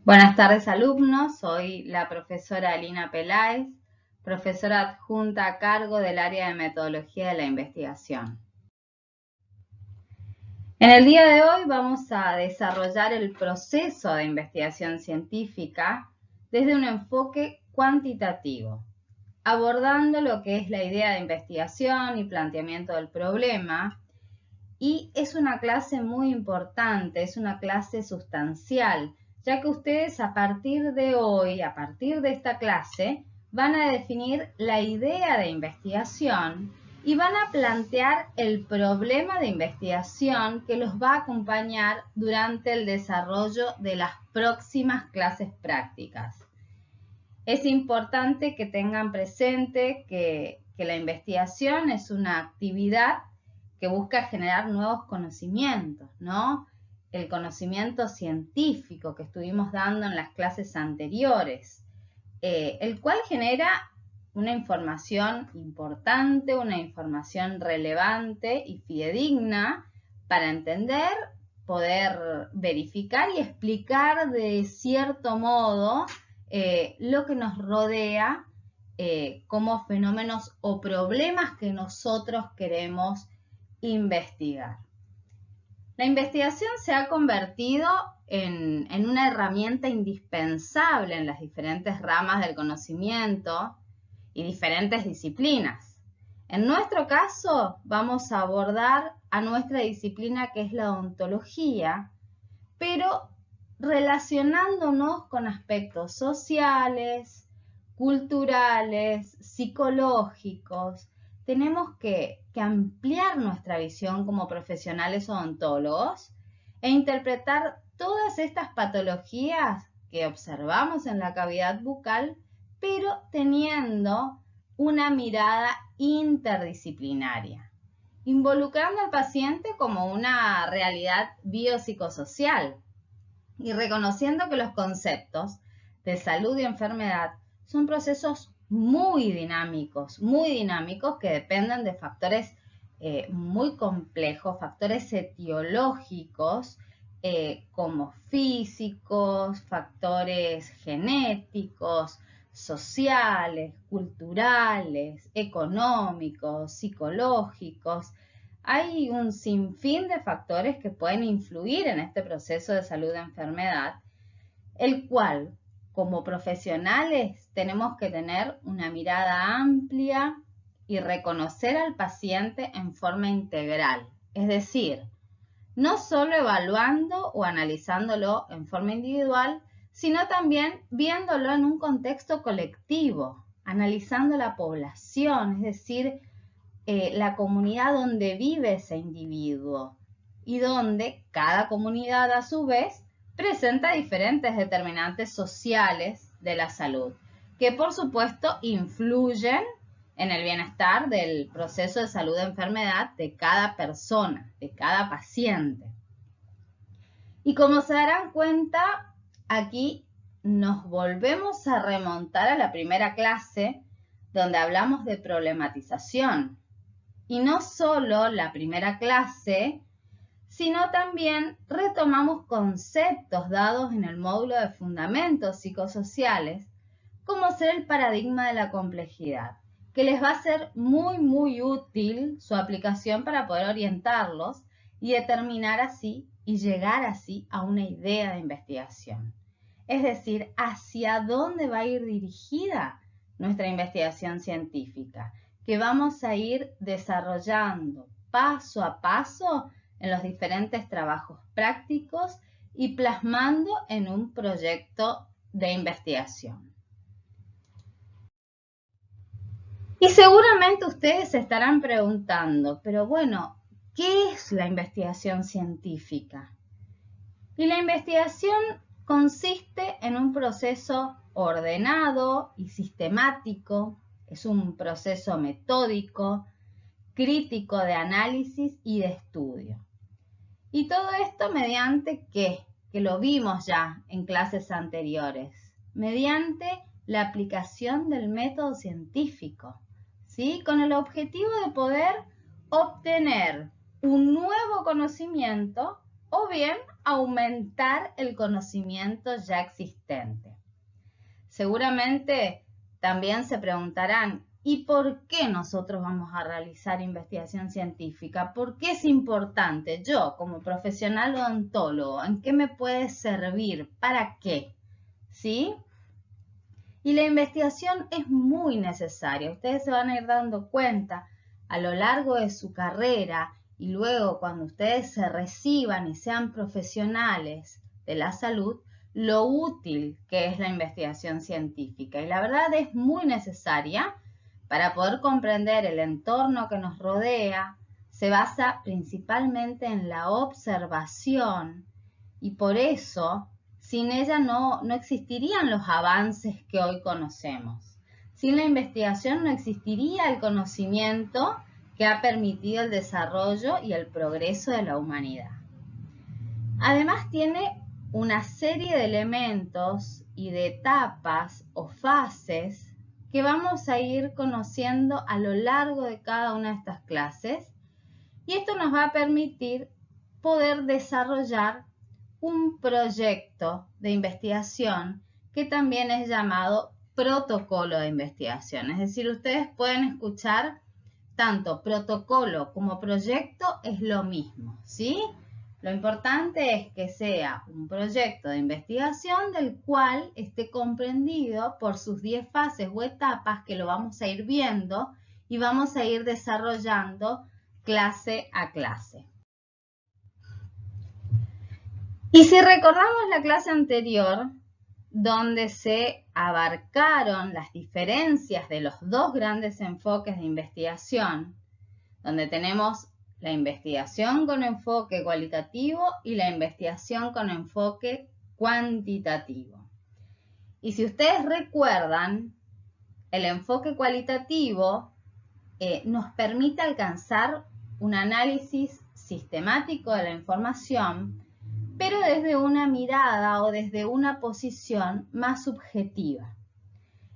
Buenas tardes, alumnos. Soy la profesora Alina Peláez, profesora adjunta a cargo del área de metodología de la investigación. En el día de hoy vamos a desarrollar el proceso de investigación científica desde un enfoque cuantitativo, abordando lo que es la idea de investigación y planteamiento del problema. Y es una clase muy importante, es una clase sustancial, ya que ustedes a partir de hoy, a partir de esta clase, van a definir la idea de investigación y van a plantear el problema de investigación que los va a acompañar durante el desarrollo de las próximas clases prácticas. Es importante que tengan presente que la investigación es una actividad que busca generar nuevos conocimientos, ¿no? El conocimiento científico que estuvimos dando en las clases anteriores, el cual genera una información importante, una información relevante y fidedigna para entender, poder verificar y explicar de cierto modo lo que nos rodea como fenómenos o problemas que nosotros queremos investigar. La investigación se ha convertido en una herramienta indispensable en las diferentes ramas del conocimiento y diferentes disciplinas. En nuestro caso, vamos a abordar a nuestra disciplina que es la odontología, pero relacionándonos con aspectos sociales, culturales, psicológicos. Tenemos que ampliar nuestra visión como profesionales odontólogos e interpretar todas estas patologías que observamos en la cavidad bucal, pero teniendo una mirada interdisciplinaria, involucrando al paciente como una realidad biopsicosocial y reconociendo que los conceptos de salud y enfermedad son procesos muy dinámicos que dependen de factores muy complejos, factores etiológicos como físicos, factores genéticos, sociales, culturales, económicos, psicológicos. Hay un sinfín de factores que pueden influir en este proceso de salud y enfermedad, el cual, como profesionales, tenemos que tener una mirada amplia y reconocer al paciente en forma integral. Es decir, no solo evaluando o analizándolo en forma individual, sino también viéndolo en un contexto colectivo, analizando la población, es decir, la comunidad donde vive ese individuo y donde cada comunidad a su vez presenta diferentes determinantes sociales de la salud, que por supuesto influyen en el bienestar del proceso de salud de enfermedad de cada persona, de cada paciente. Y como se darán cuenta, aquí nos volvemos a remontar a la primera clase donde hablamos de problematización. Y no solo la primera clase, sino también retomamos conceptos dados en el módulo de fundamentos psicosociales, como ser el paradigma de la complejidad, que les va a ser muy útil su aplicación para poder orientarlos y determinar así y llegar así a una idea de investigación. Es decir, hacia dónde va a ir dirigida nuestra investigación científica, que vamos a ir desarrollando paso a paso en los diferentes trabajos prácticos y plasmando en un proyecto de investigación. Y seguramente ustedes se estarán preguntando, pero bueno, ¿qué es la investigación científica? Y la investigación consiste en un proceso ordenado y sistemático, es un proceso metódico, crítico de análisis y de estudio. Y todo esto mediante ¿qué? Que lo vimos ya en clases anteriores, mediante la aplicación del método científico, ¿sí? Con el objetivo de poder obtener un nuevo conocimiento o bien aumentar el conocimiento ya existente. Seguramente también se preguntarán, ¿y por qué nosotros vamos a realizar investigación científica? ¿Por qué es importante? Yo, como profesional odontólogo, ¿en qué me puede servir? ¿Para qué? ¿Sí? Y la investigación es muy necesaria. Ustedes se van a ir dando cuenta a lo largo de su carrera y luego cuando ustedes se reciban y sean profesionales de la salud, lo útil que es la investigación científica. Y la verdad es muy necesaria para poder comprender el entorno que nos rodea. Se basa principalmente en la observación y por eso sin ella no existirían los avances que hoy conocemos. Sin la investigación no existiría el conocimiento que ha permitido el desarrollo y el progreso de la humanidad. Además tiene una serie de elementos y de etapas o fases que vamos a ir conociendo a lo largo de cada una de estas clases y esto nos va a permitir poder desarrollar un proyecto de investigación que también es llamado protocolo de investigación. Es decir, ustedes pueden escuchar tanto protocolo como proyecto es lo mismo, ¿sí? Lo importante es que sea un proyecto de investigación del cual esté comprendido por sus 10 fases o etapas que lo vamos a ir viendo y vamos a ir desarrollando clase a clase. Y si recordamos la clase anterior, donde se abarcaron las diferencias de los dos grandes enfoques de investigación, donde tenemos la investigación con enfoque cualitativo y la investigación con enfoque cuantitativo. Y si ustedes recuerdan, el enfoque cualitativo nos permite alcanzar un análisis sistemático de la información, pero desde una mirada o desde una posición más subjetiva.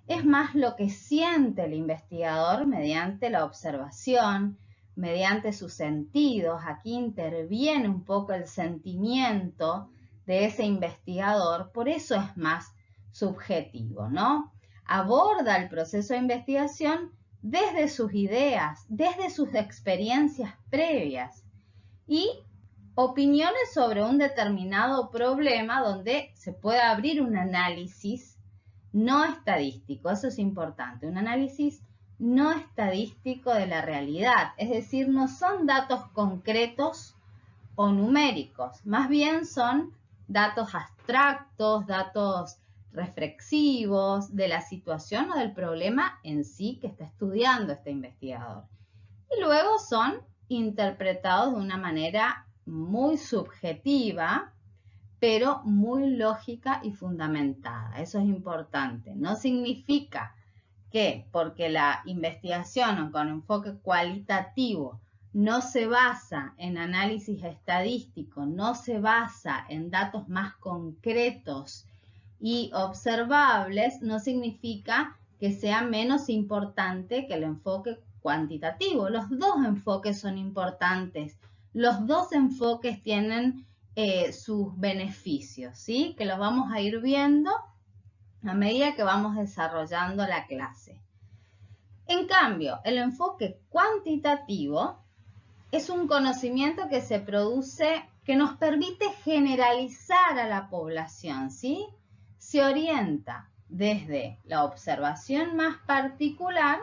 Es más lo que siente el investigador mediante la observación, mediante sus sentidos. Aquí interviene un poco el sentimiento de ese investigador, por eso es más subjetivo, ¿no? Aborda el proceso de investigación desde sus ideas, desde sus experiencias previas y opiniones sobre un determinado problema donde se puede abrir un análisis no estadístico, eso es importante, un análisis no estadístico de la realidad, es decir, no son datos concretos o numéricos, más bien son datos abstractos, datos reflexivos de la situación o del problema en sí que está estudiando este investigador. Y luego son interpretados de una manera muy subjetiva, pero muy lógica y fundamentada. Eso es importante. No significa que porque la investigación con enfoque cualitativo no se basa en análisis estadístico, no se basa en datos más concretos y observables, no significa que sea menos importante que el enfoque cuantitativo. Los dos enfoques son importantes. Los dos enfoques tienen sus beneficios, ¿sí? Que los vamos a ir viendo a medida que vamos desarrollando la clase. En cambio, el enfoque cuantitativo es un conocimiento que se produce, que nos permite generalizar a la población, ¿sí? Se orienta desde la observación más particular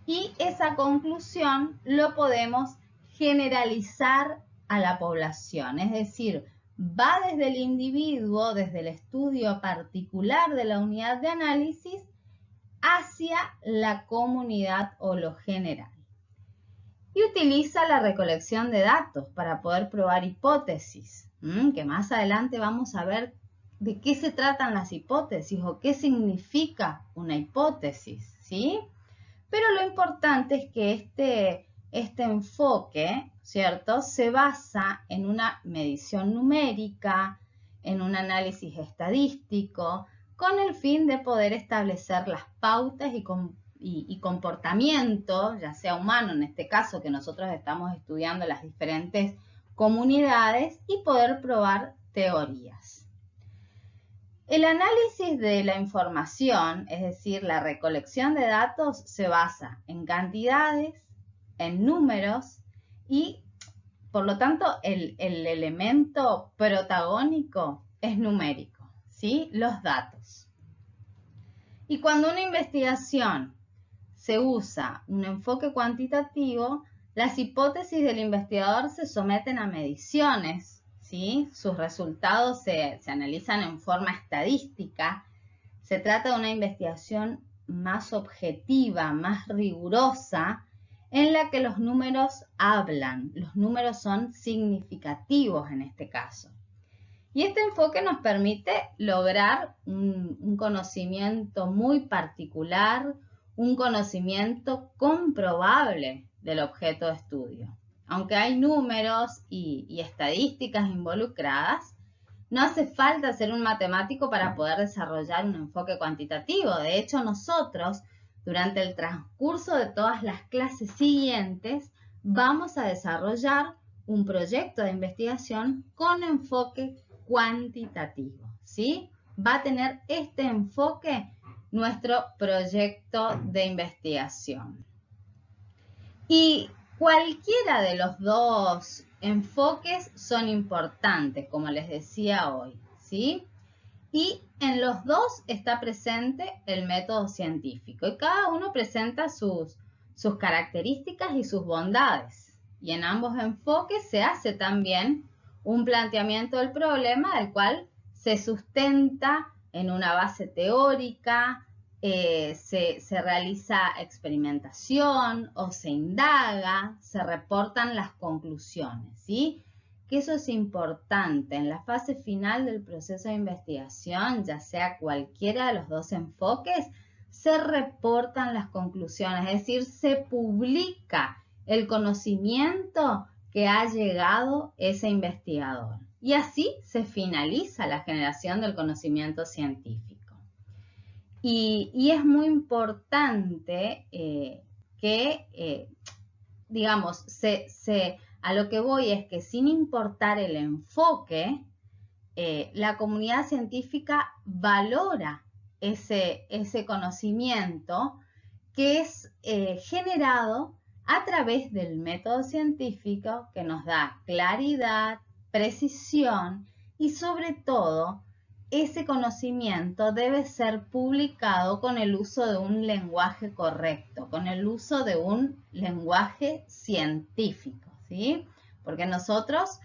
y esa conclusión lo podemos generalizar a la población, es decir, va desde el individuo, desde el estudio particular de la unidad de análisis, hacia la comunidad o lo general. Y utiliza la recolección de datos para poder probar hipótesis, que más adelante vamos a ver de qué se tratan las hipótesis o qué significa una hipótesis, ¿sí? Pero lo importante es que este enfoque, ¿cierto?, se basa en una medición numérica, en un análisis estadístico, con el fin de poder establecer las pautas y comportamiento, ya sea humano en este caso, que nosotros estamos estudiando las diferentes comunidades y poder probar teorías. El análisis de la información, es decir, la recolección de datos, se basa en cantidades, en números y, por lo tanto, el elemento protagónico es numérico, ¿sí? Los datos. Y cuando una investigación se usa un enfoque cuantitativo, las hipótesis del investigador se someten a mediciones, ¿sí? Sus resultados se analizan en forma estadística. Se trata de una investigación más objetiva, más rigurosa, en la que los números hablan. Los números son significativos en este caso. Y este enfoque nos permite lograr un conocimiento muy particular, un conocimiento comprobable del objeto de estudio. Aunque hay números y estadísticas involucradas, no hace falta ser un matemático para poder desarrollar un enfoque cuantitativo. De hecho, nosotros, durante el transcurso de todas las clases siguientes, vamos a desarrollar un proyecto de investigación con enfoque cuantitativo, ¿sí? Va a tener este enfoque nuestro proyecto de investigación. Y cualquiera de los dos enfoques son importantes, como les decía hoy, ¿sí? Y en los dos está presente el método científico y cada uno presenta sus características y sus bondades. Y en ambos enfoques se hace también un planteamiento del problema, del cual se sustenta en una base teórica, se realiza experimentación o se indaga, se reportan las conclusiones, ¿sí? Que eso es importante. En la fase final del proceso de investigación, ya sea cualquiera de los dos enfoques, se reportan las conclusiones, es decir, se publica el conocimiento que ha llegado ese investigador. Y así se finaliza la generación del conocimiento científico. Y es muy importante digamos, a lo que voy es que sin importar el enfoque, la comunidad científica valora ese conocimiento que es generado a través del método científico que nos da claridad, precisión y sobre todo ese conocimiento debe ser publicado con el uso de un lenguaje correcto, con el uso de un lenguaje científico, ¿sí? Porque nosotros,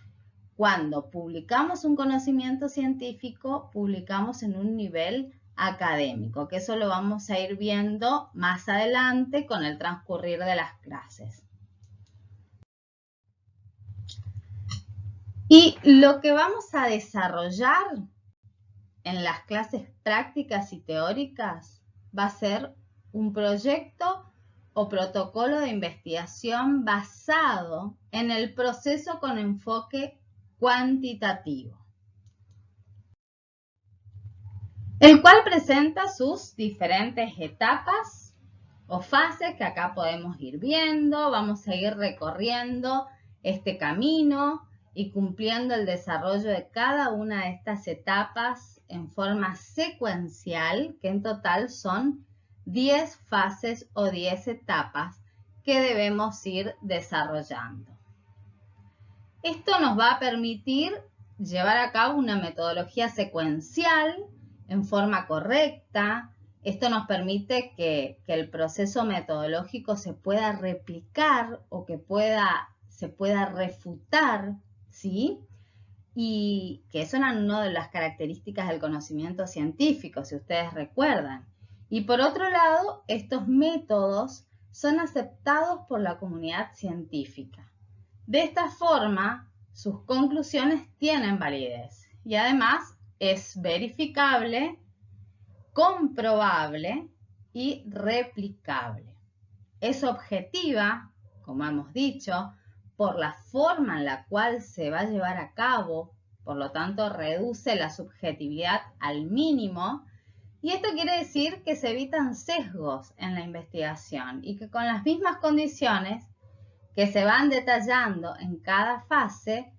cuando publicamos un conocimiento científico, publicamos en un nivel académico, que eso lo vamos a ir viendo más adelante con el transcurrir de las clases. Y lo que vamos a desarrollar en las clases prácticas y teóricas va a ser un proyecto o protocolo de investigación basado en el proceso con enfoque cuantitativo, el cual presenta sus diferentes etapas o fases que acá podemos ir viendo. Vamos a ir recorriendo este camino y cumpliendo el desarrollo de cada una de estas etapas en forma secuencial, que en total son 10 fases o 10 etapas que debemos ir desarrollando. Esto nos va a permitir llevar a cabo una metodología secuencial en forma correcta. Esto nos permite que el proceso metodológico se pueda replicar o que se pueda refutar, ¿sí? Y que eso era una de las características del conocimiento científico, si ustedes recuerdan. Y por otro lado, estos métodos son aceptados por la comunidad científica. De esta forma, sus conclusiones tienen validez y además es verificable, comprobable y replicable. Es objetiva, como hemos dicho, por la forma en la cual se va a llevar a cabo, por lo tanto reduce la subjetividad al mínimo, y esto quiere decir que se evitan sesgos en la investigación y que con las mismas condiciones que se van detallando en cada fase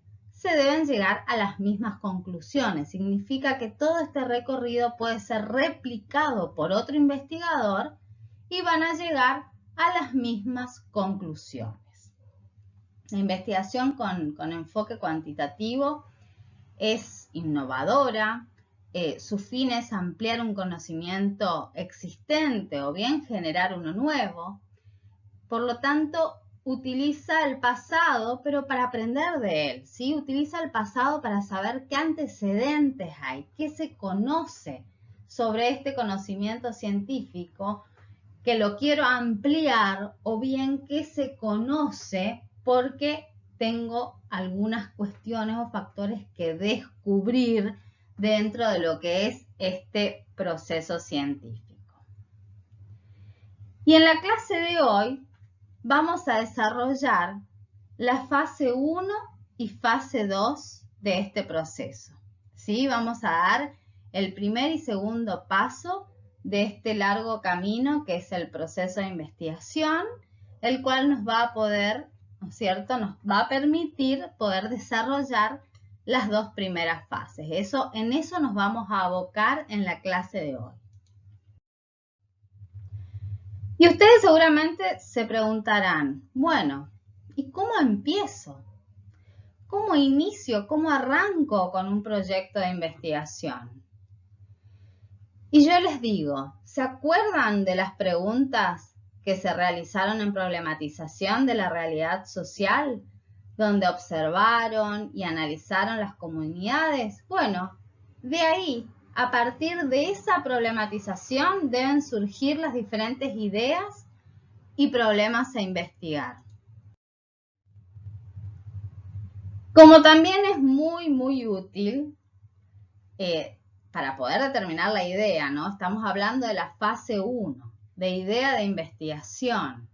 se deben llegar a las mismas conclusiones. Significa que todo este recorrido puede ser replicado por otro investigador y van a llegar a las mismas conclusiones. La investigación con enfoque cuantitativo es innovadora, su fin es ampliar un conocimiento existente o bien generar uno nuevo. Por lo tanto, utiliza el pasado, pero para aprender de él, ¿sí? Utiliza el pasado para saber qué antecedentes hay, qué se conoce sobre este conocimiento científico, que lo quiero ampliar, o bien qué se conoce porque tengo algunas cuestiones o factores que descubrir dentro de lo que es este proceso científico. Y en la clase de hoy vamos a desarrollar la fase 1 y fase 2 de este proceso. ¿Sí? Vamos a dar el primer y segundo paso de este largo camino que es el proceso de investigación, el cual nos va a poder, ¿no es cierto?, nos va a permitir poder desarrollar las dos primeras fases. En eso nos vamos a abocar en la clase de hoy. Y ustedes seguramente se preguntarán, bueno, ¿y cómo empiezo? ¿Cómo inicio? ¿Cómo arranco con un proyecto de investigación? Y yo les digo, ¿se acuerdan de las preguntas que se realizaron en problematización de la realidad social, donde observaron y analizaron las comunidades? Bueno, de ahí, a partir de esa problematización, deben surgir las diferentes ideas y problemas a investigar. Como también es muy útil para poder determinar la idea, ¿no? Estamos hablando de la fase 1, de idea de investigación.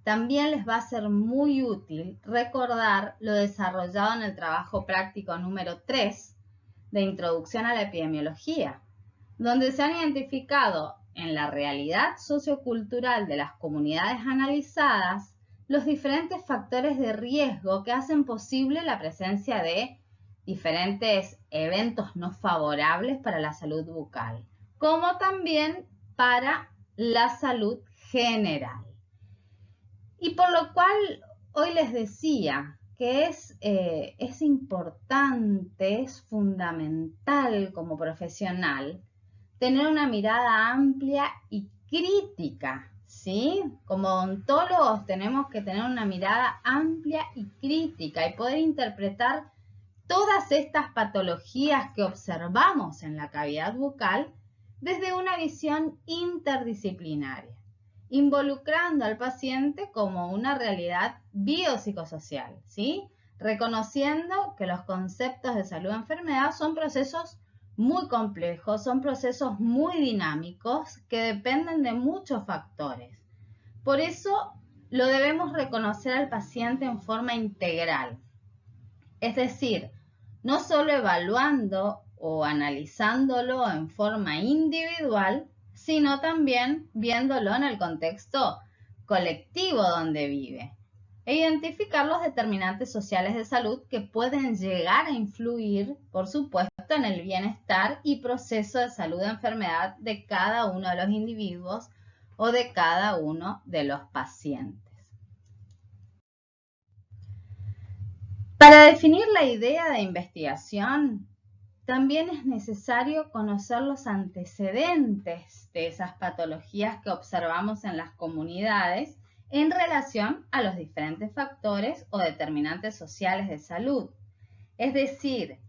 También les va a ser muy útil recordar lo desarrollado en el trabajo práctico número 3 de Introducción a la Epidemiología, donde se han identificado en la realidad sociocultural de las comunidades analizadas los diferentes factores de riesgo que hacen posible la presencia de diferentes eventos no favorables para la salud bucal, como también para la salud general. Y por lo cual hoy les decía que es importante, es fundamental como profesional tener una mirada amplia y crítica, ¿sí? Como odontólogos tenemos que tener una mirada amplia y crítica y poder interpretar todas estas patologías que observamos en la cavidad bucal desde una visión interdisciplinaria, involucrando al paciente como una realidad biopsicosocial, ¿sí? Reconociendo que los conceptos de salud-enfermedad son procesos muy complejos, son procesos muy dinámicos que dependen de muchos factores. Por eso lo debemos reconocer al paciente en forma integral, es decir, no solo evaluando o analizándolo en forma individual, sino también viéndolo en el contexto colectivo donde vive e identificar los determinantes sociales de salud que pueden llegar a influir, por supuesto, en el bienestar y proceso de salud de enfermedad de cada uno de los individuos o de cada uno de los pacientes. Para definir la idea de investigación, también es necesario conocer los antecedentes de esas patologías que observamos en las comunidades en relación a los diferentes factores o determinantes sociales de salud. Es decir,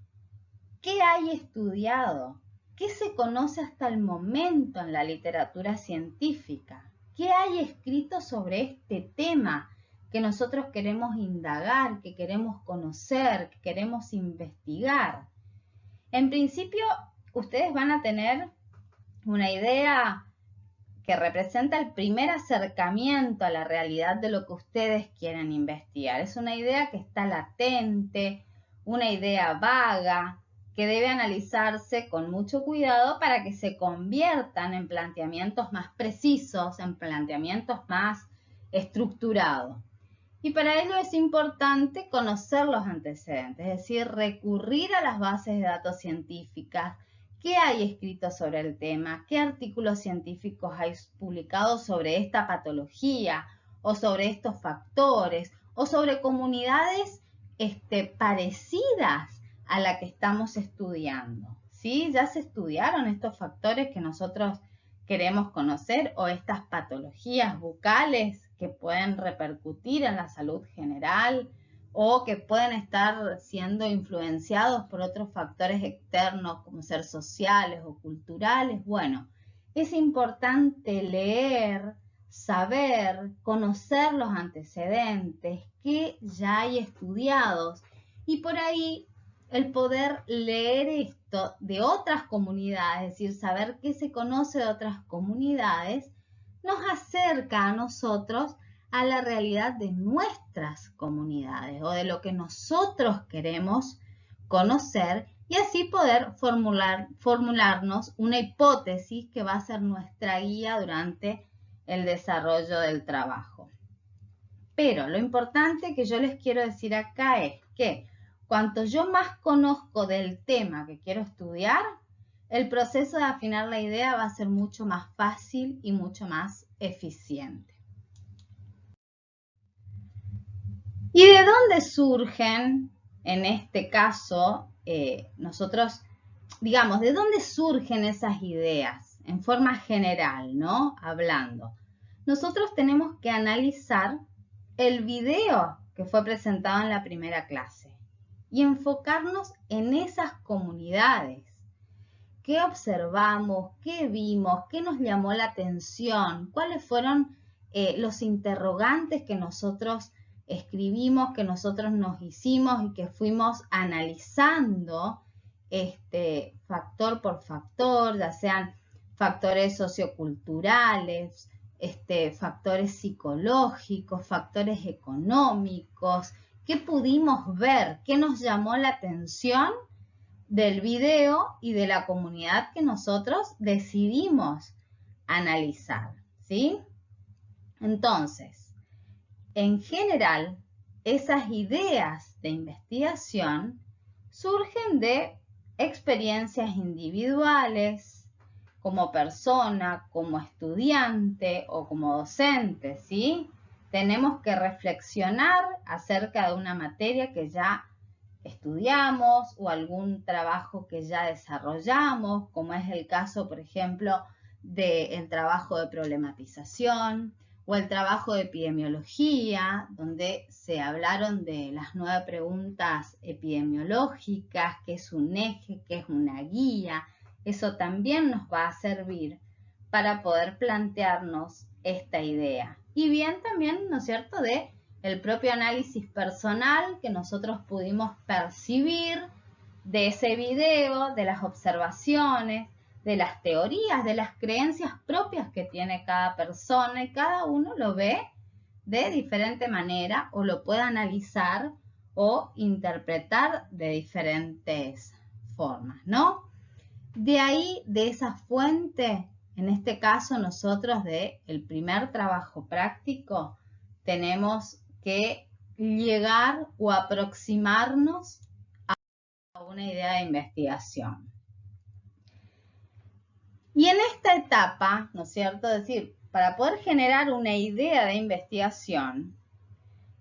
¿qué hay estudiado? ¿Qué se conoce hasta el momento en la literatura científica? ¿Qué hay escrito sobre este tema que nosotros queremos indagar, que queremos conocer, que queremos investigar? En principio, ustedes van a tener una idea que representa el primer acercamiento a la realidad de lo que ustedes quieren investigar. Es una idea que está latente, una idea vaga, que debe analizarse con mucho cuidado para que se conviertan en planteamientos más precisos, en planteamientos más estructurados. Y para ello es importante conocer los antecedentes, es decir, recurrir a las bases de datos científicas, qué hay escrito sobre el tema, qué artículos científicos hay publicados sobre esta patología o sobre estos factores o sobre comunidades parecidas a la que estamos estudiando. ¿Sí? Ya se estudiaron estos factores que nosotros queremos conocer o estas patologías bucales que pueden repercutir en la salud general o que pueden estar siendo influenciados por otros factores externos como ser sociales o culturales. Bueno, es importante leer, saber, conocer los antecedentes que ya hay estudiados y por ahí el poder leer esto de otras comunidades, es decir, saber qué se conoce de otras comunidades, nos acerca a nosotros a la realidad de nuestras comunidades o de lo que nosotros queremos conocer y así poder formularnos una hipótesis que va a ser nuestra guía durante el desarrollo del trabajo. Pero lo importante que yo les quiero decir acá es que cuanto yo más conozco del tema que quiero estudiar, el proceso de afinar la idea va a ser mucho más fácil y mucho más eficiente. ¿Y de dónde surgen, en este caso, nosotros, digamos, de dónde surgen esas ideas en forma general, ¿no? Hablando. Nosotros tenemos que analizar el video que fue presentado en la primera clase y enfocarnos en esas comunidades. ¿Qué observamos? ¿Qué vimos? ¿Qué nos llamó la atención? ¿Cuáles fueron los interrogantes que nosotros escribimos, que nosotros nos hicimos y que fuimos analizando factor por factor, ya sean factores socioculturales, factores psicológicos, factores económicos? ¿Qué pudimos ver? ¿Qué nos llamó la atención del video y de la comunidad que nosotros decidimos analizar? ¿Sí? Entonces, en general, esas ideas de investigación surgen de experiencias individuales, como persona, como estudiante o como docente, ¿sí? Tenemos que reflexionar acerca de una materia que ya estudiamos o algún trabajo que ya desarrollamos, como es el caso, por ejemplo, del trabajo de problematización o el trabajo de epidemiología, donde se hablaron de las 9 preguntas epidemiológicas, que es un eje, que es una guía. Eso también nos va a servir para poder plantearnos esta idea. Y bien también, ¿no es cierto?, de el propio análisis personal que nosotros pudimos percibir de ese video, de las observaciones, de las teorías, de las creencias propias que tiene cada persona y cada uno lo ve de diferente manera o lo puede analizar o interpretar de diferentes formas, ¿no? De ahí, de esa fuente, en este caso nosotros del primer trabajo práctico, tenemos que llegar o aproximarnos a una idea de investigación. Y en esta etapa, ¿no es cierto?, es decir, para poder generar una idea de investigación,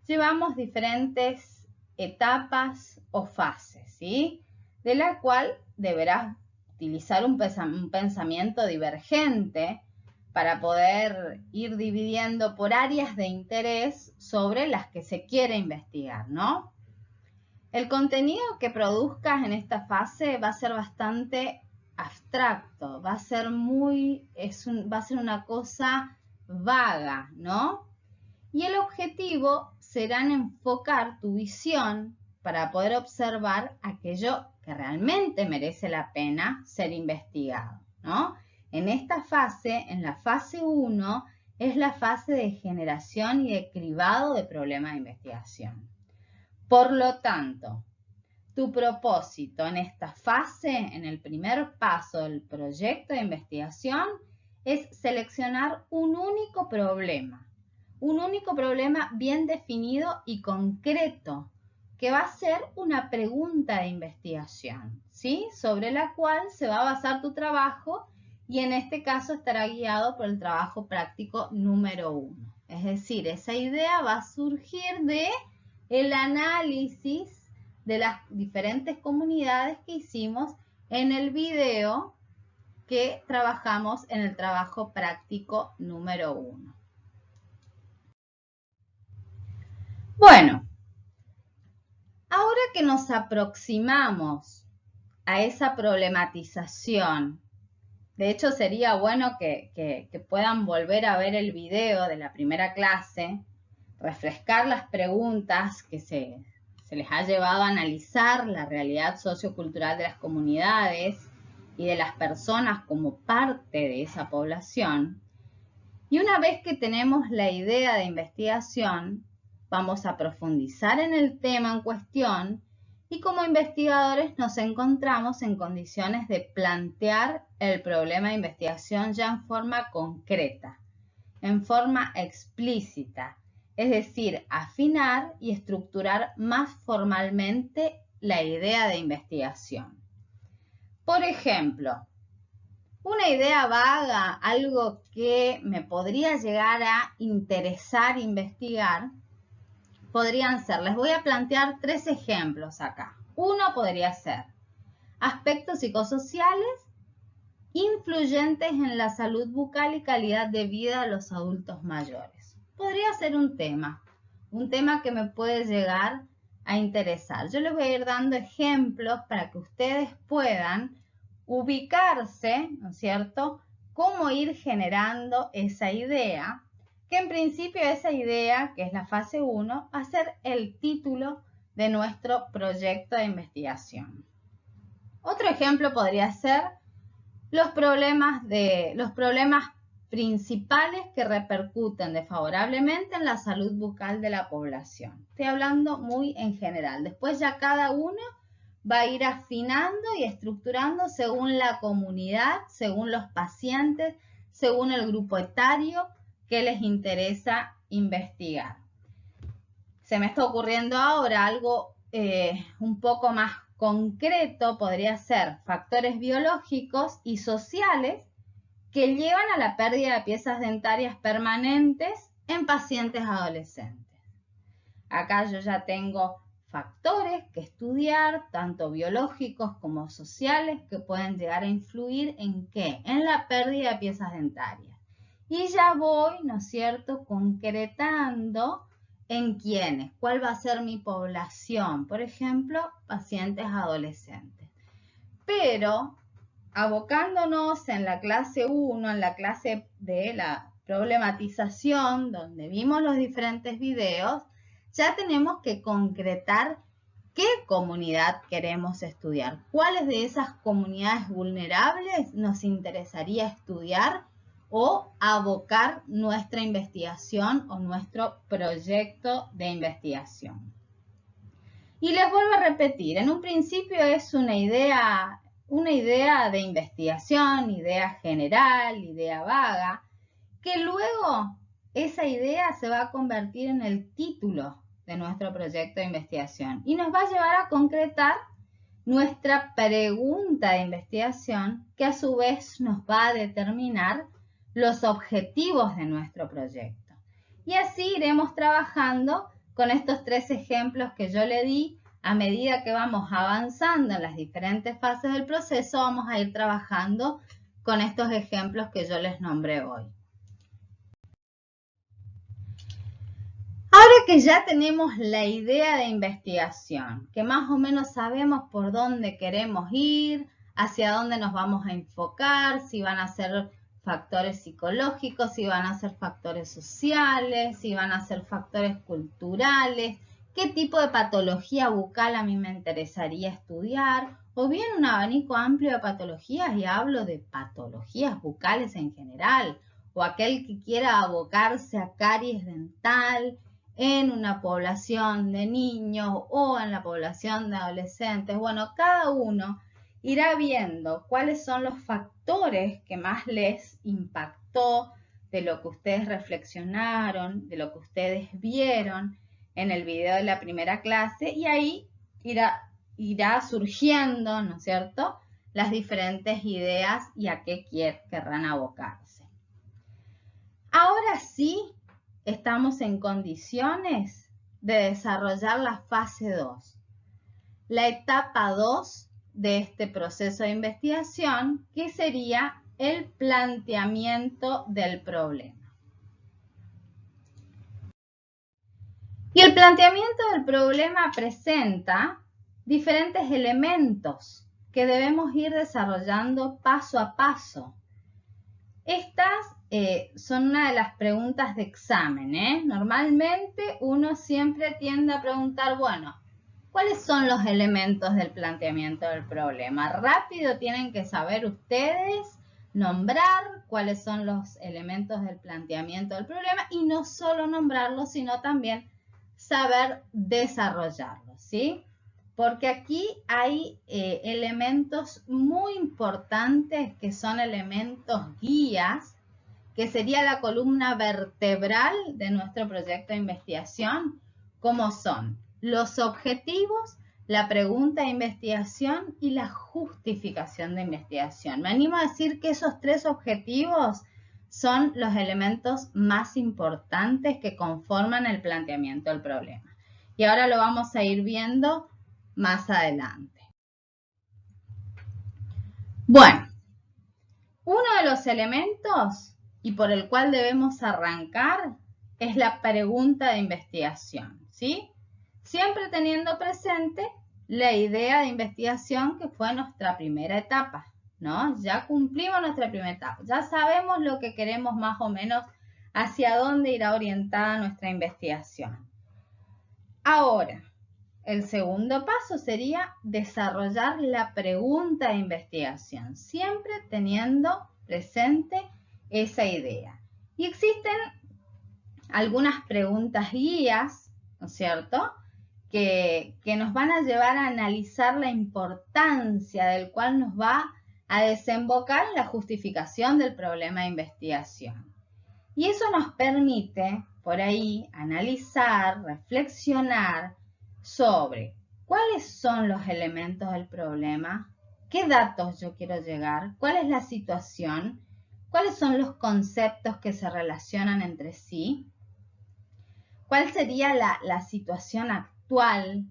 llevamos diferentes etapas o fases, ¿sí?, de la cual deberás utilizar un pensamiento divergente para poder ir dividiendo por áreas de interés sobre las que se quiere investigar, ¿no? El contenido que produzcas en esta fase va a ser bastante abstracto, va a ser una cosa vaga, ¿no? Y el objetivo será enfocar tu visión para poder observar aquello que realmente merece la pena ser investigado, ¿no? En esta fase, en la fase 1, es la fase de generación y de cribado de problemas de investigación. Por lo tanto, tu propósito en esta fase, en el primer paso del proyecto de investigación, es seleccionar un único problema, un único problema bien definido y concreto, que va a ser una pregunta de investigación, ¿sí? Sobre la cual se va a basar tu trabajo y en este caso estará guiado por el trabajo práctico número 1. Es decir, esa idea va a surgir de el análisis de las diferentes comunidades que hicimos en el video que trabajamos en el trabajo práctico número 1. Bueno, ahora que nos aproximamos a esa problematización, de hecho sería bueno que puedan volver a ver el video de la primera clase, refrescar las preguntas que se les ha llevado a analizar la realidad sociocultural de las comunidades y de las personas como parte de esa población. Y una vez que tenemos la idea de investigación, vamos a profundizar en el tema en cuestión y como investigadores nos encontramos en condiciones de plantear el problema de investigación ya en forma concreta, en forma explícita, es decir, afinar y estructurar más formalmente la idea de investigación. Por ejemplo, una idea vaga, algo que me podría llegar a interesar investigar, podrían ser, les voy a plantear 3 ejemplos acá. Uno podría ser aspectos psicosociales influyentes en la salud bucal y calidad de vida de los adultos mayores. Podría ser un tema que me puede llegar a interesar. Yo les voy a ir dando ejemplos para que ustedes puedan ubicarse, ¿no es cierto?, cómo ir generando esa idea, que en principio esa idea, que es la fase 1, va a ser el título de nuestro proyecto de investigación. Otro ejemplo podría ser los problemas principales que repercuten desfavorablemente en la salud bucal de la población. Estoy hablando muy en general. Después ya cada uno va a ir afinando y estructurando según la comunidad, según los pacientes, según el grupo etario que les interesa investigar. Se me está ocurriendo ahora algo un poco más concreto, podría ser factores biológicos y sociales que llevan a la pérdida de piezas dentarias permanentes en pacientes adolescentes. Acá yo ya tengo factores que estudiar, tanto biológicos como sociales, que pueden llegar a influir en ¿qué? En la pérdida de piezas dentarias. Y ya voy, ¿no es cierto?, concretando en quiénes, cuál va a ser mi población, por ejemplo, pacientes adolescentes. Pero abocándonos en la clase 1, en la clase de la problematización, donde vimos los diferentes videos, ya tenemos que concretar qué comunidad queremos estudiar, cuáles de esas comunidades vulnerables nos interesaría estudiar o abocar nuestra investigación o nuestro proyecto de investigación. Y les vuelvo a repetir, en un principio es una idea de investigación, idea general, idea vaga, que luego esa idea se va a convertir en el título de nuestro proyecto de investigación y nos va a llevar a concretar nuestra pregunta de investigación, que a su vez nos va a determinar los objetivos de nuestro proyecto. Y así iremos trabajando con estos 3 ejemplos que yo le di. A medida que vamos avanzando en las diferentes fases del proceso, vamos a ir trabajando con estos ejemplos que yo les nombré hoy. Ahora que ya tenemos la idea de investigación, que más o menos sabemos por dónde queremos ir, hacia dónde nos vamos a enfocar, si van a ser factores psicológicos, si van a ser factores sociales, si van a ser factores culturales, qué tipo de patología bucal a mí me interesaría estudiar, o bien un abanico amplio de patologías, y hablo de patologías bucales en general, o aquel que quiera abocarse a caries dental en una población de niños o en la población de adolescentes. Bueno, cada uno irá viendo cuáles son los factores que más les impactó de lo que ustedes reflexionaron, de lo que ustedes vieron en el video de la primera clase, y ahí irá surgiendo, ¿no es cierto?, las diferentes ideas y a qué querrán abocarse. Ahora sí, estamos en condiciones de desarrollar la fase 2, la etapa 2 de este proceso de investigación, que sería el planteamiento del problema. Y el planteamiento del problema presenta diferentes elementos que debemos ir desarrollando paso a paso. Estas son una de las preguntas de examen. Normalmente uno siempre tiende a preguntar, bueno, ¿cuáles son los elementos del planteamiento del problema? Rápido tienen que saber ustedes nombrar cuáles son los elementos del planteamiento del problema y no solo nombrarlos, sino también saber desarrollarlos, ¿sí? Porque aquí hay elementos muy importantes que son elementos guías, que sería la columna vertebral de nuestro proyecto de investigación, como son los objetivos, la pregunta de investigación y la justificación de investigación. Me animo a decir que esos tres objetivos son los elementos más importantes que conforman el planteamiento del problema. Y ahora lo vamos a ir viendo más adelante. Bueno, uno de los elementos y por el cual debemos arrancar es la pregunta de investigación, ¿sí? Siempre teniendo presente la idea de investigación que fue nuestra primera etapa, ¿no? Ya cumplimos nuestra primera etapa, ya sabemos lo que queremos más o menos, hacia dónde irá orientada nuestra investigación. Ahora, el segundo paso sería desarrollar la pregunta de investigación, siempre teniendo presente esa idea. Y existen algunas preguntas guías, ¿no es cierto?, que nos van a llevar a analizar la importancia del cual nos va a desembocar en la justificación del problema de investigación. Y eso nos permite, por ahí, analizar, reflexionar sobre cuáles son los elementos del problema, qué datos yo quiero llegar, cuál es la situación, cuáles son los conceptos que se relacionan entre sí, cuál sería la situación actual.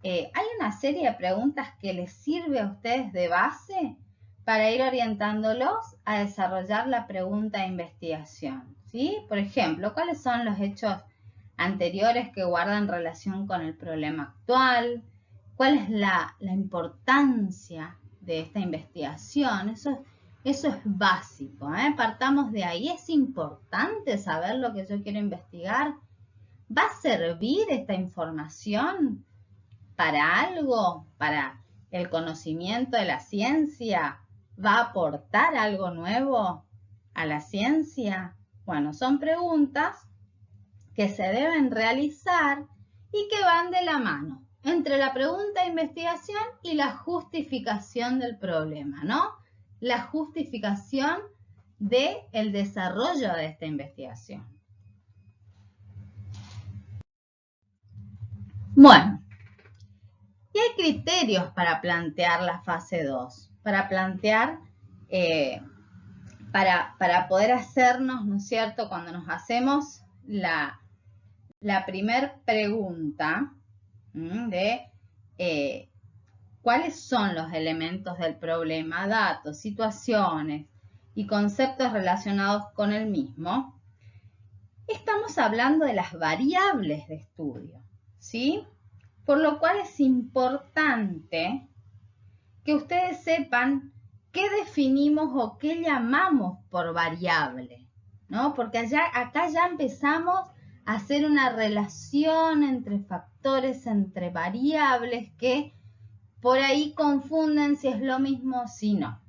Hay una serie de preguntas que les sirve a ustedes de base para ir orientándolos a desarrollar la pregunta de investigación, ¿sí? Por ejemplo, ¿cuáles son los hechos anteriores que guardan relación con el problema actual? ¿Cuál es la importancia de esta investigación? Eso es básico, ¿eh? Partamos de ahí. Es importante saber lo que yo quiero investigar. ¿Va a servir esta información para algo? ¿Para el conocimiento de la ciencia? ¿Va a aportar algo nuevo a la ciencia? Bueno, son preguntas que se deben realizar y que van de la mano entre la pregunta de investigación y la justificación del problema, ¿no? La justificación del desarrollo de esta investigación. Bueno, y hay criterios para plantear la fase 2, para plantear, para poder hacernos, ¿no es cierto?, cuando nos hacemos la primer pregunta de cuáles son los elementos del problema, datos, situaciones y conceptos relacionados con el mismo, estamos hablando de las variables de estudio, ¿sí? Por lo cual es importante que ustedes sepan qué definimos o qué llamamos por variable, ¿no? Porque acá ya empezamos a hacer una relación entre factores, entre variables, que por ahí confunden si es lo mismo o si no.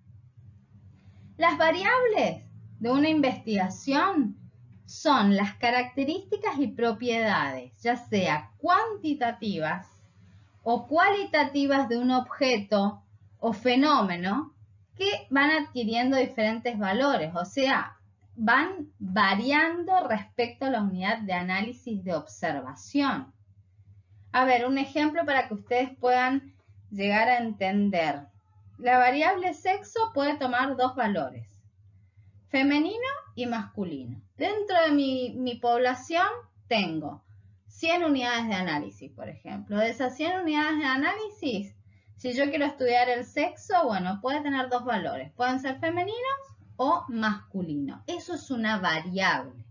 Las variables de una investigación son las características y propiedades, ya sea cuantitativas o cualitativas de un objeto o fenómeno que van adquiriendo diferentes valores. O sea, van variando respecto a la unidad de análisis de observación. A ver, un ejemplo para que ustedes puedan llegar a entender. La variable sexo puede tomar dos valores, femenino y masculino. Dentro de mi población tengo 100 unidades de análisis, por ejemplo. De esas 100 unidades de análisis, si yo quiero estudiar el sexo, bueno, puede tener dos valores. Pueden ser femeninos o masculinos. Eso es una variable.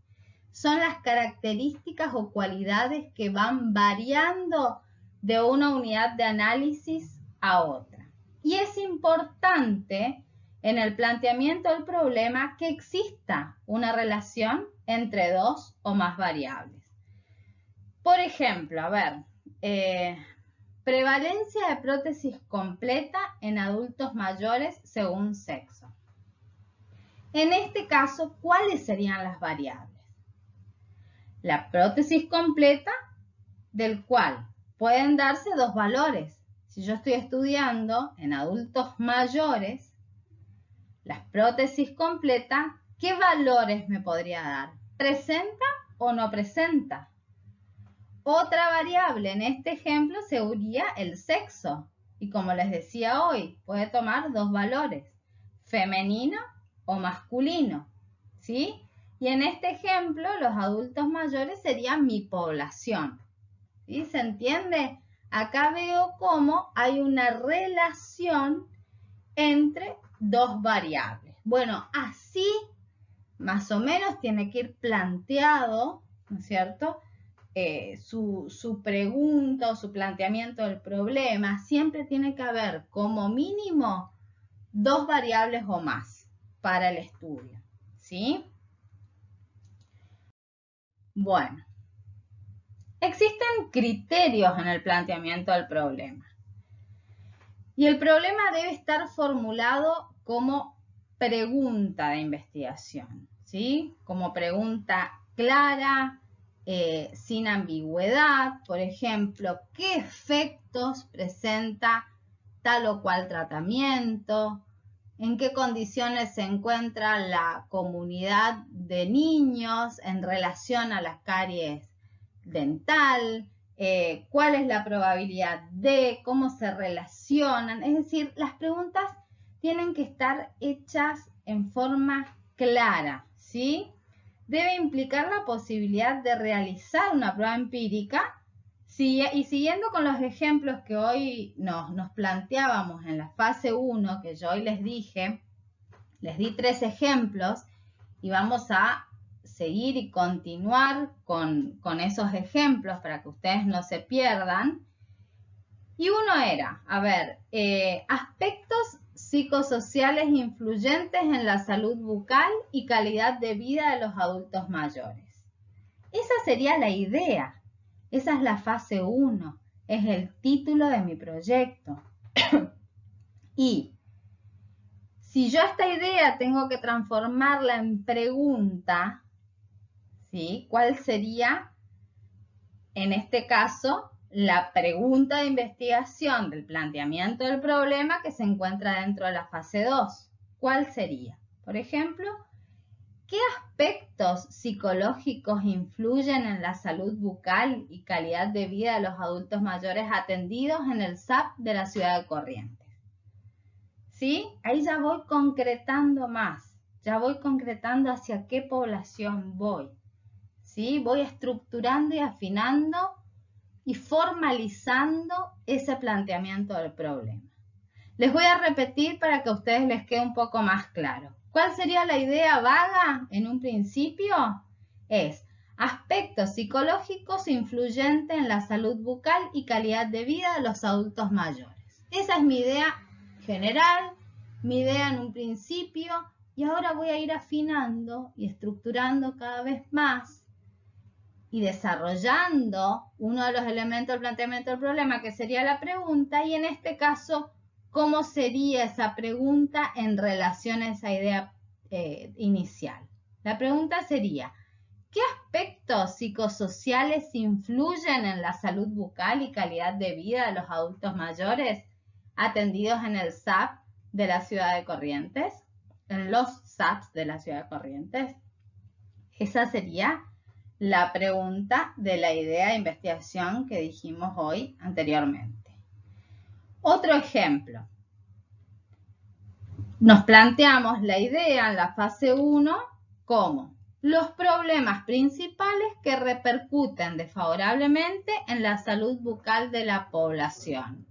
Son las características o cualidades que van variando de una unidad de análisis a otra. Y es importante en el planteamiento del problema que exista una relación entre dos o más variables. Por ejemplo, a ver, prevalencia de prótesis completa en adultos mayores según sexo. En este caso, ¿cuáles serían las variables? La prótesis completa, del cual pueden darse dos valores. Si yo estoy estudiando en adultos mayores, la prótesis completa, ¿qué valores me podría dar? ¿Presenta o no presenta? Otra variable en este ejemplo sería el sexo. Y como les decía hoy, puede tomar dos valores, femenino o masculino, ¿sí? Y en este ejemplo, los adultos mayores serían mi población. ¿Sí? ¿Se entiende? Acá veo cómo hay una relación entre dos variables. Bueno, así más o menos tiene que ir planteado, ¿no es cierto?, su pregunta o su planteamiento del problema. Siempre tiene que haber como mínimo dos variables o más para el estudio, ¿sí? Bueno, existen criterios en el planteamiento del problema. Y el problema debe estar formulado como pregunta de investigación, ¿sí? Como pregunta clara, sin ambigüedad. Por ejemplo, ¿qué efectos presenta tal o cual tratamiento? ¿En qué condiciones se encuentra la comunidad de niños en relación a la caries dental? ¿Cuál es la probabilidad de? ¿Cómo se relacionan? Es decir, las preguntas tienen que estar hechas en forma clara, ¿sí? Debe implicar la posibilidad de realizar una prueba empírica. Y siguiendo con los ejemplos que hoy nos planteábamos en la fase 1, que yo hoy les dije, les di 3 ejemplos y vamos a seguir y continuar con esos ejemplos para que ustedes no se pierdan. Y uno era, a ver, aspectos psicosociales influyentes en la salud bucal y calidad de vida de los adultos mayores. Esa sería la idea. Esa es la fase 1, es el título de mi proyecto. Y si yo esta idea tengo que transformarla en pregunta, ¿sí? ¿Cuál sería, en este caso, la pregunta de investigación del planteamiento del problema que se encuentra dentro de la fase 2? ¿Cuál sería? Por ejemplo, ¿qué aspectos psicológicos influyen en la salud bucal y calidad de vida de los adultos mayores atendidos en el SAP de la ciudad de Corrientes? ¿Sí? Ahí ya voy concretando más, ya voy concretando hacia qué población voy. ¿Sí? Voy estructurando y afinando y formalizando ese planteamiento del problema. Les voy a repetir para que a ustedes les quede un poco más claro. ¿Cuál sería la idea vaga en un principio? Es aspectos psicológicos influyentes en la salud bucal y calidad de vida de los adultos mayores. Esa es mi idea general, mi idea en un principio, y ahora voy a ir afinando y estructurando cada vez más y desarrollando uno de los elementos del planteamiento del problema, que sería la pregunta, y en este caso, ¿cómo sería esa pregunta en relación a esa idea inicial? La pregunta sería, ¿qué aspectos psicosociales influyen en la salud bucal y calidad de vida de los adultos mayores atendidos en el SAP de la ciudad de Corrientes? En los SAPs de la ciudad de Corrientes. Esa sería la pregunta de la idea de investigación que dijimos hoy anteriormente. Otro ejemplo. Nos planteamos la idea en la fase 1 como los problemas principales que repercuten desfavorablemente en la salud bucal de la población.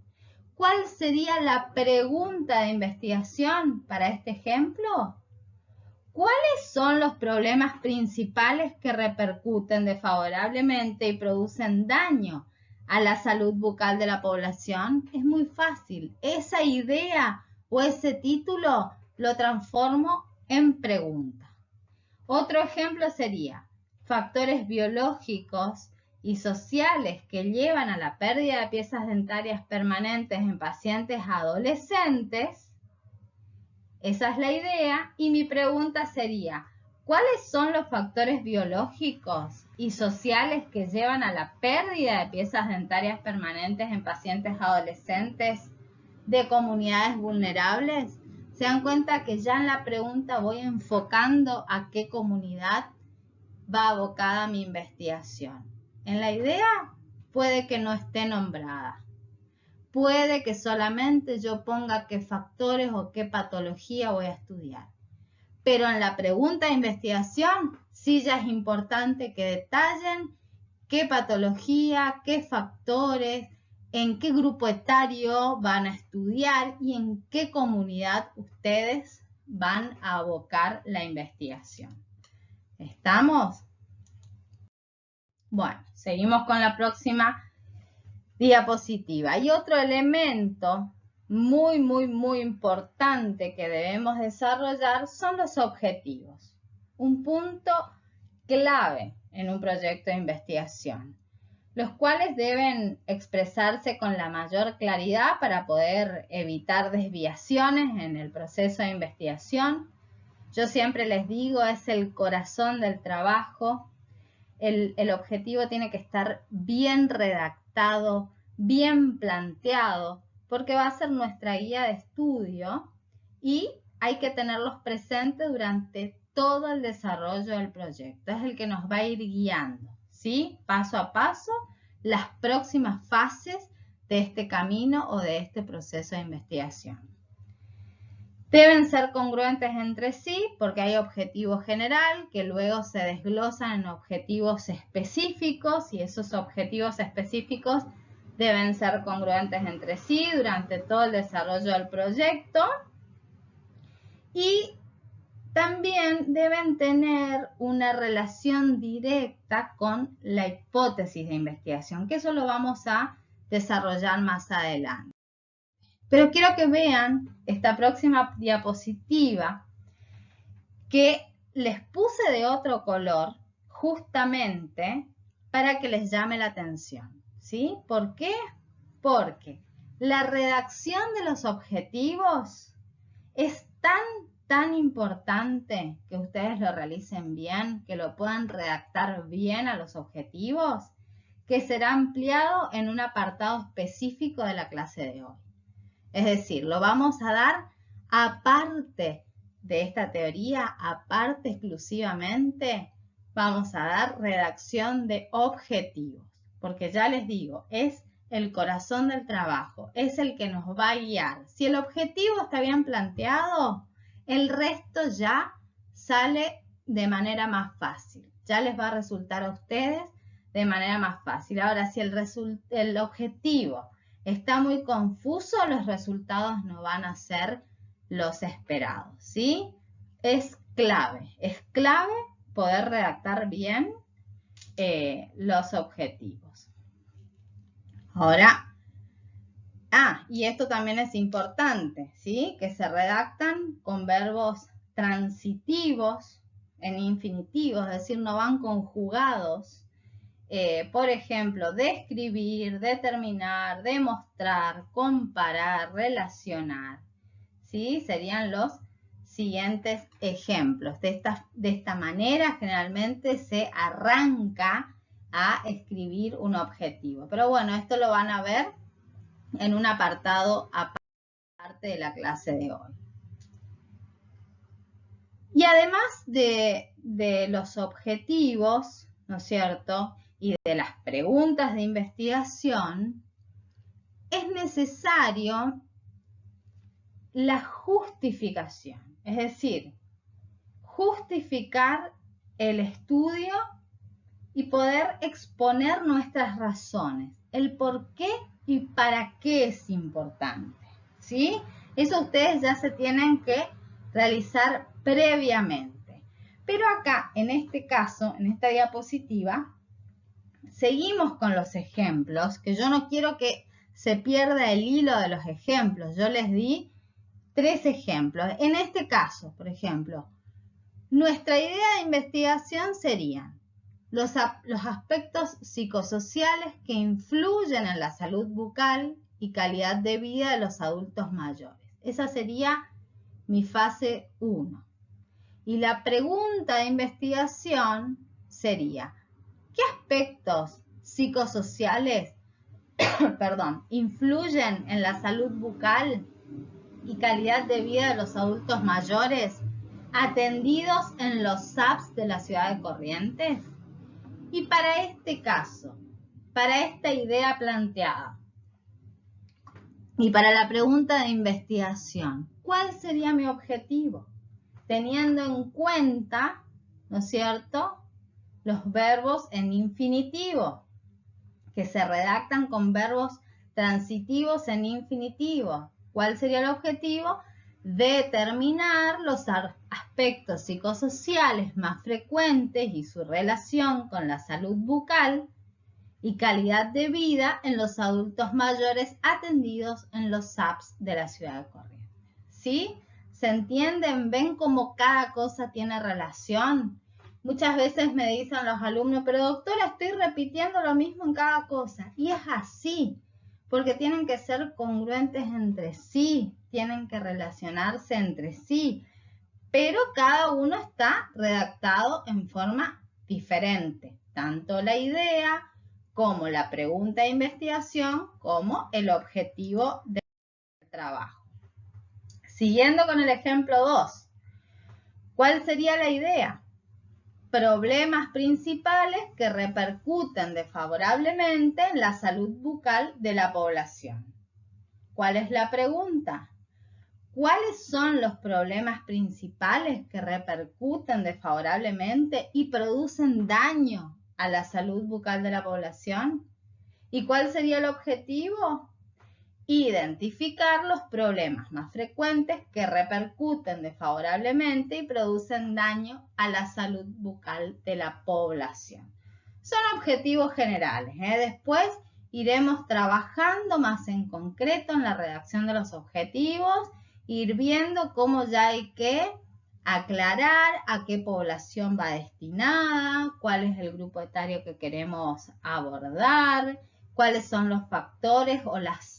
¿Cuál sería la pregunta de investigación para este ejemplo? ¿Cuáles son los problemas principales que repercuten desfavorablemente y producen daño a la salud bucal de la población? Es muy fácil. Esa idea o ese título lo transformo en pregunta. Otro ejemplo sería factores biológicos y sociales que llevan a la pérdida de piezas dentarias permanentes en pacientes adolescentes. Esa es la idea y mi pregunta sería, ¿cuáles son los factores biológicos y sociales que llevan a la pérdida de piezas dentarias permanentes en pacientes adolescentes de comunidades vulnerables? Se dan cuenta que ya en la pregunta voy enfocando a qué comunidad va abocada mi investigación. En la idea puede que no esté nombrada. Puede que solamente yo ponga qué factores o qué patología voy a estudiar. Pero en la pregunta de investigación sí ya es importante que detallen qué patología, qué factores, en qué grupo etario van a estudiar y en qué comunidad ustedes van a abocar la investigación. ¿Estamos? Bueno, seguimos con la próxima diapositiva. Y otro elemento muy importante que debemos desarrollar son los objetivos. Un punto clave en un proyecto de investigación, los cuales deben expresarse con la mayor claridad para poder evitar desviaciones en el proceso de investigación. Yo siempre les digo, es el corazón del trabajo. El objetivo tiene que estar bien redactado, bien planteado, porque va a ser nuestra guía de estudio y hay que tenerlos presentes durante todo el desarrollo del proyecto. Es el que nos va a ir guiando, ¿sí? Paso a paso, las próximas fases de este camino o de este proceso de investigación. Deben ser congruentes entre sí porque hay objetivo general que luego se desglosan en objetivos específicos y esos objetivos específicos deben ser congruentes entre sí durante todo el desarrollo del proyecto y también deben tener una relación directa con la hipótesis de investigación, que eso lo vamos a desarrollar más adelante. Pero quiero que vean esta próxima diapositiva que les puse de otro color justamente para que les llame la atención, ¿sí? ¿Por qué? Porque la redacción de los objetivos es tan importante que ustedes lo realicen bien, que lo puedan redactar bien a los objetivos, que será ampliado en un apartado específico de la clase de hoy. Es decir, lo vamos a dar aparte de esta teoría, aparte exclusivamente, vamos a dar redacción de objetivos, porque ya les digo, es el corazón del trabajo, es el que nos va a guiar. Si el objetivo está bien planteado, el resto ya sale de manera más fácil, ya les va a resultar a ustedes de manera más fácil. Ahora, si el objetivo está muy confuso, los resultados no van a ser los esperados, ¿sí? Es clave poder redactar bien los objetivos. Ahora, y esto también es importante, ¿sí? Que se redactan con verbos transitivos en infinitivo, es decir, no van conjugados. Por ejemplo, describir, determinar, demostrar, comparar, relacionar, ¿sí? Serían los siguientes ejemplos. De esta manera generalmente se arranca a escribir un objetivo. Pero bueno, esto lo van a ver en un apartado aparte de la clase de hoy. Y además de los objetivos, ¿no es cierto?, y de las preguntas de investigación, es necesario la justificación, es decir, justificar el estudio y poder exponer nuestras razones, el por qué y para qué es importante, ¿sí? Eso ustedes ya se tienen que realizar previamente. Pero acá, en este caso, en esta diapositiva, seguimos con los ejemplos, que yo no quiero que se pierda el hilo de los ejemplos. Yo les di 3 ejemplos. En este caso, por ejemplo, nuestra idea de investigación serían los aspectos psicosociales que influyen en la salud bucal y calidad de vida de los adultos mayores. Esa sería mi fase 1. Y la pregunta de investigación sería, ¿qué aspectos psicosociales influyen en la salud bucal y calidad de vida de los adultos mayores atendidos en los SAPS de la ciudad de Corrientes? Y para este caso, para esta idea planteada y para la pregunta de investigación, ¿cuál sería mi objetivo? Teniendo en cuenta, ¿no es cierto?, los verbos en infinitivo, que se redactan con verbos transitivos en infinitivo. ¿Cuál sería el objetivo? Determinar los aspectos psicosociales más frecuentes y su relación con la salud bucal y calidad de vida en los adultos mayores atendidos en los SAPS de la ciudad de Corrientes. ¿Sí? ¿Se entienden? ¿Ven cómo cada cosa tiene relación? Muchas veces me dicen los alumnos, pero doctora, estoy repitiendo lo mismo en cada cosa. Y es así, porque tienen que ser congruentes entre sí, tienen que relacionarse entre sí, pero cada uno está redactado en forma diferente, tanto la idea como la pregunta de investigación como el objetivo del trabajo. Siguiendo con el ejemplo 2, ¿cuál sería la idea? Problemas principales que repercuten desfavorablemente en la salud bucal de la población. ¿Cuál es la pregunta? ¿Cuáles son los problemas principales que repercuten desfavorablemente y producen daño a la salud bucal de la población? ¿Y cuál sería el objetivo? Identificar los problemas más frecuentes que repercuten desfavorablemente y producen daño a la salud bucal de la población. Son objetivos generales. Después iremos trabajando más en concreto en la redacción de los objetivos, ir viendo cómo ya hay que aclarar a qué población va destinada, cuál es el grupo etario que queremos abordar, cuáles son los factores o las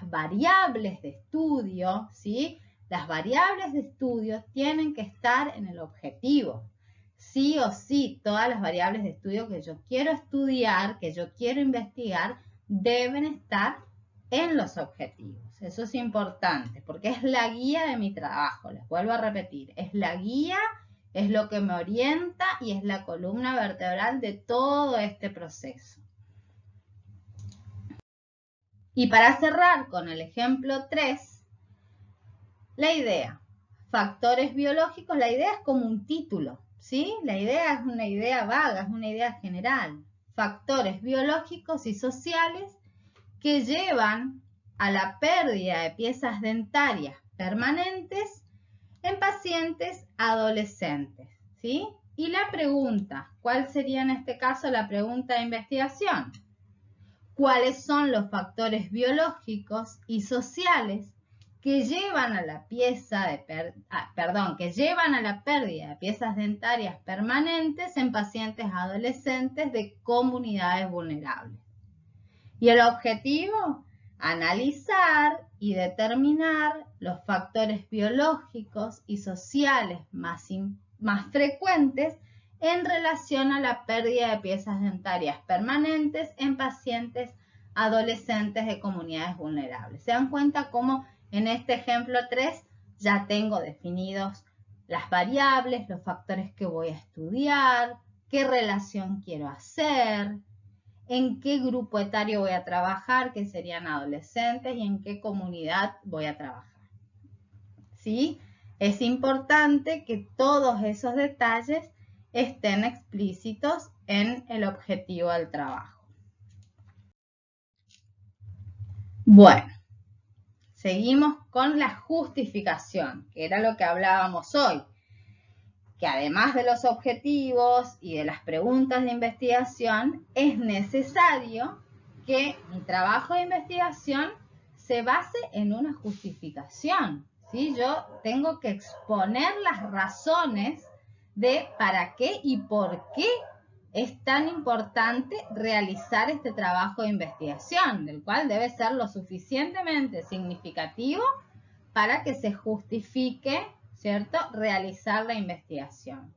variables de estudio, ¿sí? Las variables de estudio tienen que estar en el objetivo. Sí o sí, todas las variables de estudio que yo quiero estudiar, que yo quiero investigar, deben estar en los objetivos. Eso es importante porque es la guía de mi trabajo. Les vuelvo a repetir, es la guía, es lo que me orienta y es la columna vertebral de todo este proceso. Y para cerrar con el ejemplo 3, la idea, factores biológicos, la idea es como un título, ¿sí? La idea es una idea vaga, es una idea general. Factores biológicos y sociales que llevan a la pérdida de piezas dentarias permanentes en pacientes adolescentes, ¿sí? Y la pregunta, ¿cuál sería en este caso la pregunta de investigación? ¿Cuáles son los factores biológicos y sociales que llevan a la pérdida de piezas dentarias permanentes en pacientes adolescentes de comunidades vulnerables? Y el objetivo, analizar y determinar los factores biológicos y sociales más frecuentes en relación a la pérdida de piezas dentarias permanentes en pacientes adolescentes de comunidades vulnerables. ¿Se dan cuenta cómo en este ejemplo 3 ya tengo definidos las variables, los factores que voy a estudiar, qué relación quiero hacer, en qué grupo etario voy a trabajar, que serían adolescentes, y en qué comunidad voy a trabajar. ¿Sí? Es importante que todos esos detalles estén explícitos en el objetivo del trabajo. Bueno, seguimos con la justificación, que era lo que hablábamos hoy, que además de los objetivos y de las preguntas de investigación, es necesario que mi trabajo de investigación se base en una justificación. ¿Sí? Yo tengo que exponer las razones de para qué y por qué es tan importante realizar este trabajo de investigación, del cual debe ser lo suficientemente significativo para que se justifique, ¿cierto?, realizar la investigación.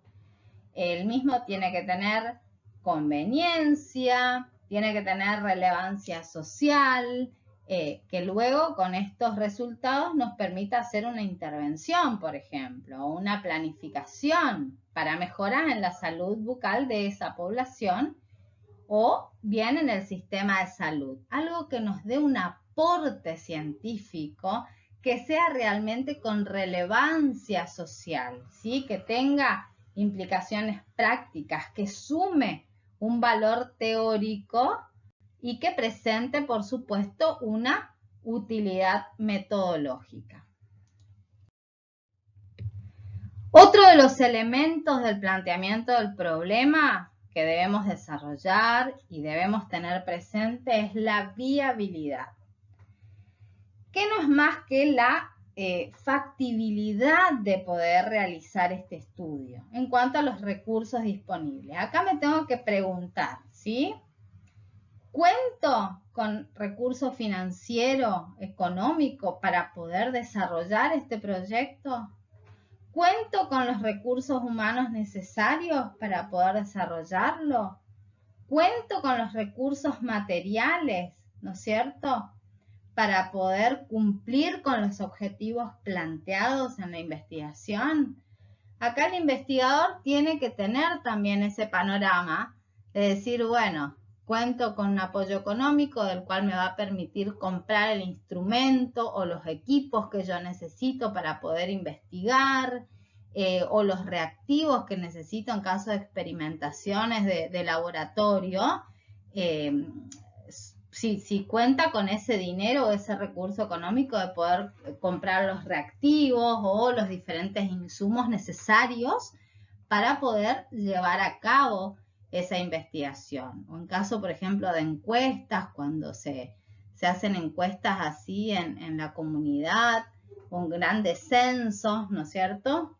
El mismo tiene que tener conveniencia, tiene que tener relevancia social, que luego con estos resultados nos permita hacer una intervención, por ejemplo, o una planificación para mejorar en la salud bucal de esa población o bien en el sistema de salud. Algo que nos dé un aporte científico que sea realmente con relevancia social, ¿sí? Que tenga implicaciones prácticas, que sume un valor teórico y que presente, por supuesto, una utilidad metodológica. Otro de los elementos del planteamiento del problema que debemos desarrollar y debemos tener presente es la viabilidad, que no es más que la factibilidad de poder realizar este estudio en cuanto a los recursos disponibles. Acá me tengo que preguntar, ¿sí? ¿Cuento con recursos financieros, económicos para poder desarrollar este proyecto? ¿Cuento con los recursos humanos necesarios para poder desarrollarlo? ¿Cuento con los recursos materiales, ¿no es cierto?, para poder cumplir con los objetivos planteados en la investigación? Acá el investigador tiene que tener también ese panorama de decir, bueno, cuento con un apoyo económico del cual me va a permitir comprar el instrumento o los equipos que yo necesito para poder investigar, o los reactivos que necesito en caso de experimentaciones de laboratorio. Si cuenta con ese dinero o ese recurso económico de poder comprar los reactivos o los diferentes insumos necesarios para poder llevar a cabo esa investigación. O en caso, por ejemplo, de encuestas, cuando se hacen encuestas así en la comunidad, con grandes censos, ¿no es cierto?,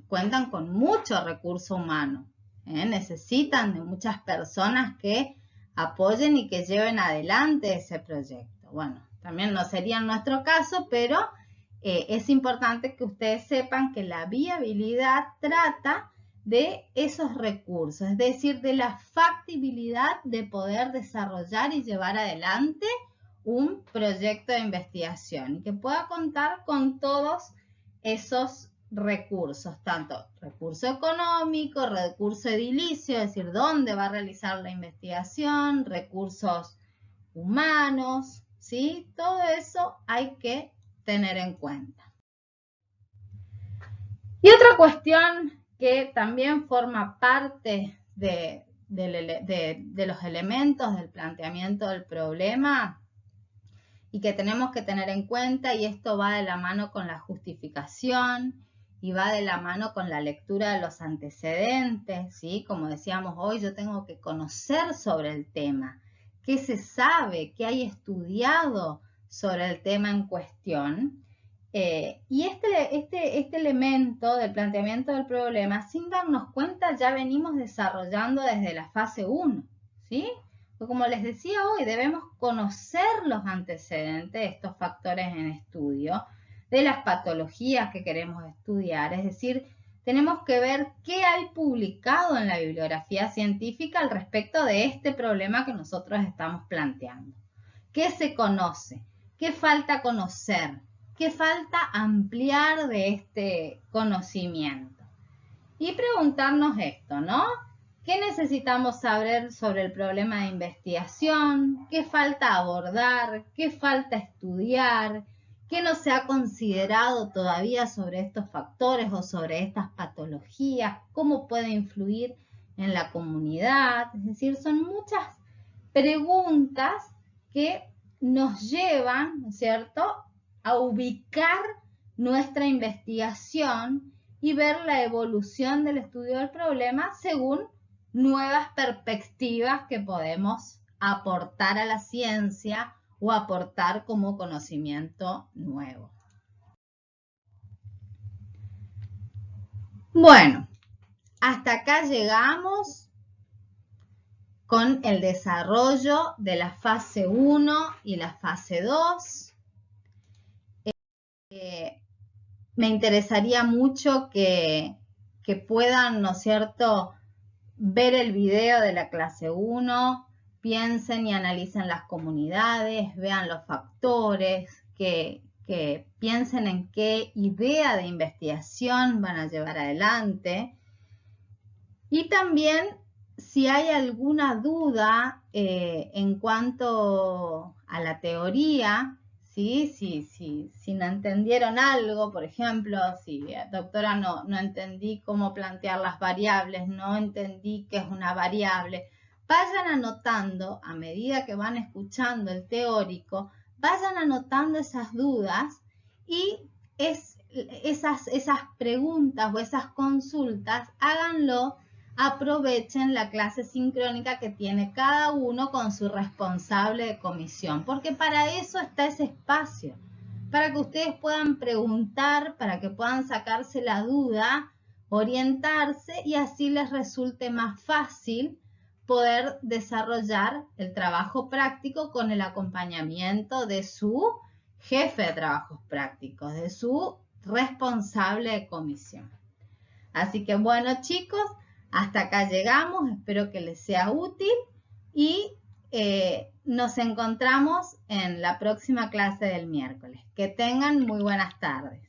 cuentan con mucho recurso humano. Necesitan de muchas personas que apoyen y que lleven adelante ese proyecto. Bueno, también no sería nuestro caso, pero es importante que ustedes sepan que la viabilidad trata de esos recursos, es decir, de la factibilidad de poder desarrollar y llevar adelante un proyecto de investigación y que pueda contar con todos esos recursos, tanto recurso económico, recurso edilicio, es decir, dónde va a realizar la investigación, recursos humanos, ¿sí? Todo eso hay que tener en cuenta. Y otra cuestión que también forma parte de los elementos del planteamiento del problema y que tenemos que tener en cuenta, y esto va de la mano con la justificación y va de la mano con la lectura de los antecedentes, ¿sí? Como decíamos hoy, yo tengo que conocer sobre el tema, qué se sabe, qué hay estudiado sobre el tema en cuestión. Y este elemento del planteamiento del problema, sin darnos cuenta, ya venimos desarrollando desde la fase 1, ¿sí? Como les decía hoy, debemos conocer los antecedentes de estos factores en estudio, de las patologías que queremos estudiar, es decir, tenemos que ver qué hay publicado en la bibliografía científica al respecto de este problema que nosotros estamos planteando. ¿Qué se conoce? ¿Qué falta conocer? que falta ampliar de este conocimiento. Y preguntarnos esto, ¿no? ¿Qué necesitamos saber sobre el problema de investigación? ¿Qué falta abordar? ¿Qué falta estudiar? ¿Qué no se ha considerado todavía sobre estos factores o sobre estas patologías? ¿Cómo puede influir en la comunidad? Es decir, son muchas preguntas que nos llevan, ¿no es cierto?, a ubicar nuestra investigación y ver la evolución del estudio del problema según nuevas perspectivas que podemos aportar a la ciencia o aportar como conocimiento nuevo. Bueno, hasta acá llegamos con el desarrollo de la fase 1 y la fase 2. Me interesaría mucho que puedan, ¿no es cierto?, ver el video de la clase 1, piensen y analicen las comunidades, vean los factores, que piensen en qué idea de investigación van a llevar adelante. Y también, si hay alguna duda en cuanto a la teoría, ¿sí? Si no entendieron algo, por ejemplo, si doctora no entendí cómo plantear las variables, no entendí qué es una variable, vayan anotando a medida que van escuchando el teórico, vayan anotando esas dudas y esas preguntas o esas consultas, háganlo. Aprovechen la clase sincrónica que tiene cada uno con su responsable de comisión, porque para eso está ese espacio, para que ustedes puedan preguntar, para que puedan sacarse la duda, orientarse y así les resulte más fácil poder desarrollar el trabajo práctico con el acompañamiento de su jefe de trabajos prácticos, de su responsable de comisión. Así que bueno, chicos, hasta acá llegamos, espero que les sea útil y nos encontramos en la próxima clase del miércoles. Que tengan muy buenas tardes.